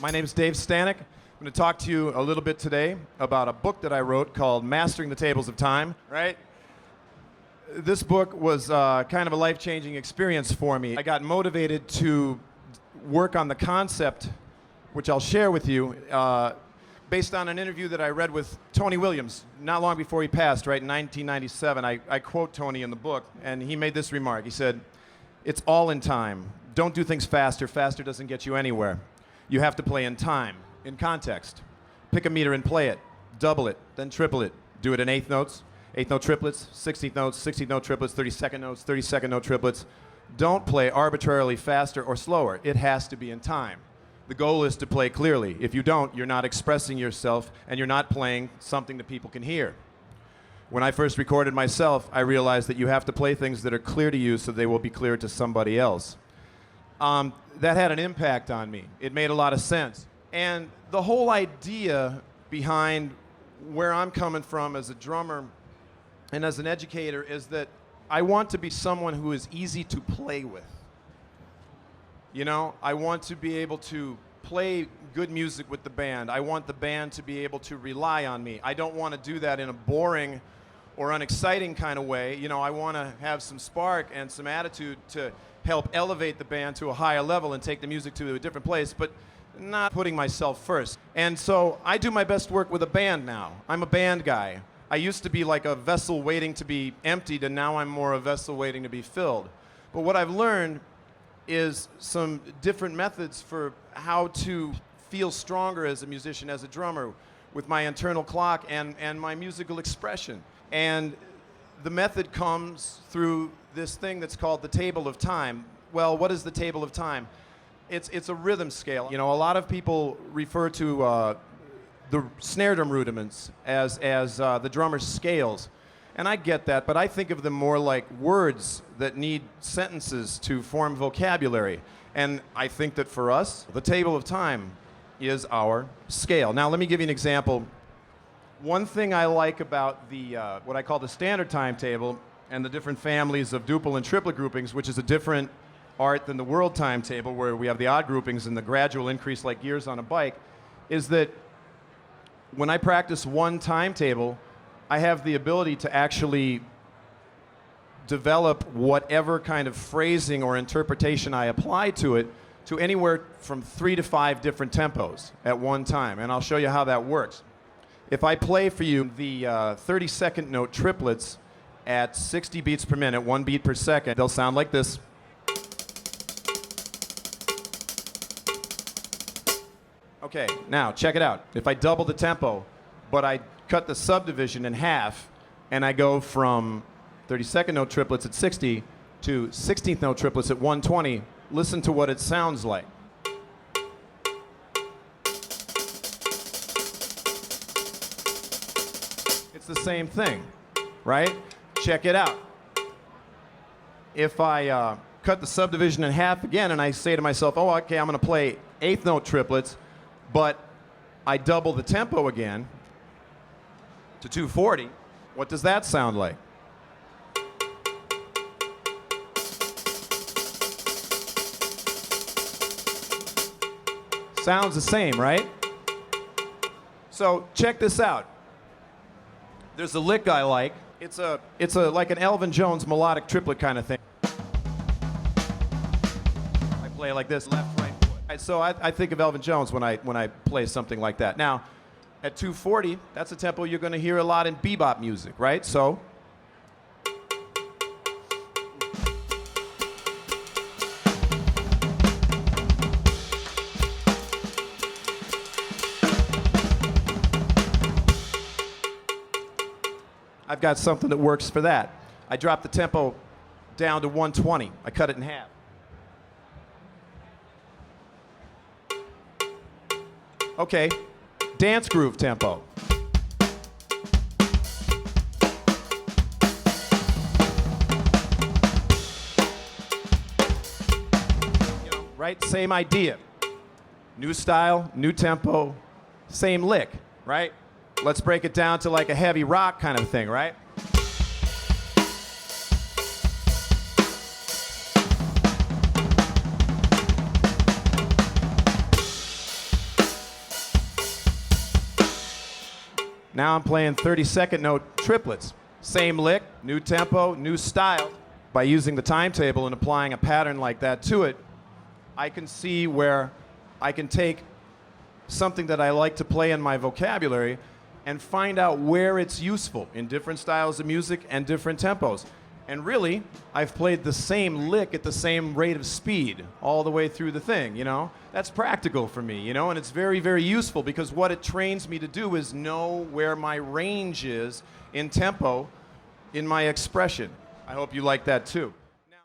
My name is Dave Stanoch. I'm going to talk to you a little bit today about a book that I wrote called Mastering the Tables of Time, right? This book was kind of a life-changing experience for me. I got motivated to work on the concept, which I'll share with you, based on an interview that I read with Tony Williams not long before he passed, right, in 1997. I quote Tony in the book, and he made this remark. He said, "It's all in time. Don't do things faster. Faster doesn't get you anywhere. You have to play in time, in context. Pick a meter and play it. Double it, then triple it. Do it in eighth notes, eighth note triplets, 16th notes, 16th note triplets, 32nd notes, 32nd note triplets. Don't play arbitrarily faster or slower. It has to be in time. The goal is to play clearly. If you don't, you're not expressing yourself, and you're not playing something that people can hear." When I first recorded myself, I realized that you have to play things that are clear to you so they will be clear to somebody else. That had an impact on me. It made a lot of sense. And the whole idea behind where I'm coming from as a drummer and as an educator is that I want to be someone who is easy to play with. You know, I want to be able to play good music with the band. I want the band to be able to rely on me. I don't want to do that in a boring or unexciting kind of way. You know, I want to have some spark and some attitude to help elevate the band to a higher level and take the music to a different place, but not putting myself first. And so I do my best work with a band now. I'm a band guy. I used to be like a vessel waiting to be emptied, and now I'm more a vessel waiting to be filled. But what I've learned is some different methods for how to feel stronger as a musician, as a drummer, with my internal clock and my musical expression. And the method comes through this thing that's called the table of time. Well, what is the table of time? It's a rhythm scale. You know, a lot of people refer to the snare drum rudiments as the drummer's scales. And I get that, but I think of them more like words that need sentences to form vocabulary. And I think that for us, the table of time is our scale. Now, let me give you an example. One thing I like about the what I call the standard timetable and the different families of duple and triplet groupings, which is a different art than the world timetable, where we have the odd groupings and the gradual increase like gears on a bike, is that when I practice one timetable, I have the ability to actually develop whatever kind of phrasing or interpretation I apply to it to anywhere from 3 to 5 different tempos at one time. And I'll show you how that works. If I play for you the 32nd note triplets at 60 beats per minute, 1 beat per second, they'll sound like this. Okay, now check it out. If I double the tempo, but I cut the subdivision in half, and I go from 32nd note triplets at 60 to 16th note triplets at 120, listen to what it sounds like. It's the same thing, right? Check it out. If I cut the subdivision in half again and I say to myself, oh, okay, I'm going to play 8th note triplets, but I double the tempo again to 240, what does that sound like? Sounds the same, right? So check this out. There's a lick I like. It's like an Elvin Jones melodic triplet kind of thing. I play like this, left, right, foot. So I think of Elvin Jones when I play something like that. Now, at 240, that's a tempo you're going to hear a lot in bebop music, right? So I've got something that works for that. I drop the tempo down to 120. I cut it in half. Okay, dance groove tempo. Right, same idea. New style, new tempo, same lick, right? Let's break it down to like a heavy rock kind of thing, right? Now I'm playing 32nd note triplets. Same lick, new tempo, new style. By using the timetable and applying a pattern like that to it, I can see where I can take something that I like to play in my vocabulary and find out where it's useful in different styles of music and different tempos. And really, I've played the same lick at the same rate of speed all the way through the thing, you know? That's practical for me, you know? And it's very, very useful because what it trains me to do is know where my range is in tempo in my expression. I hope you like that too.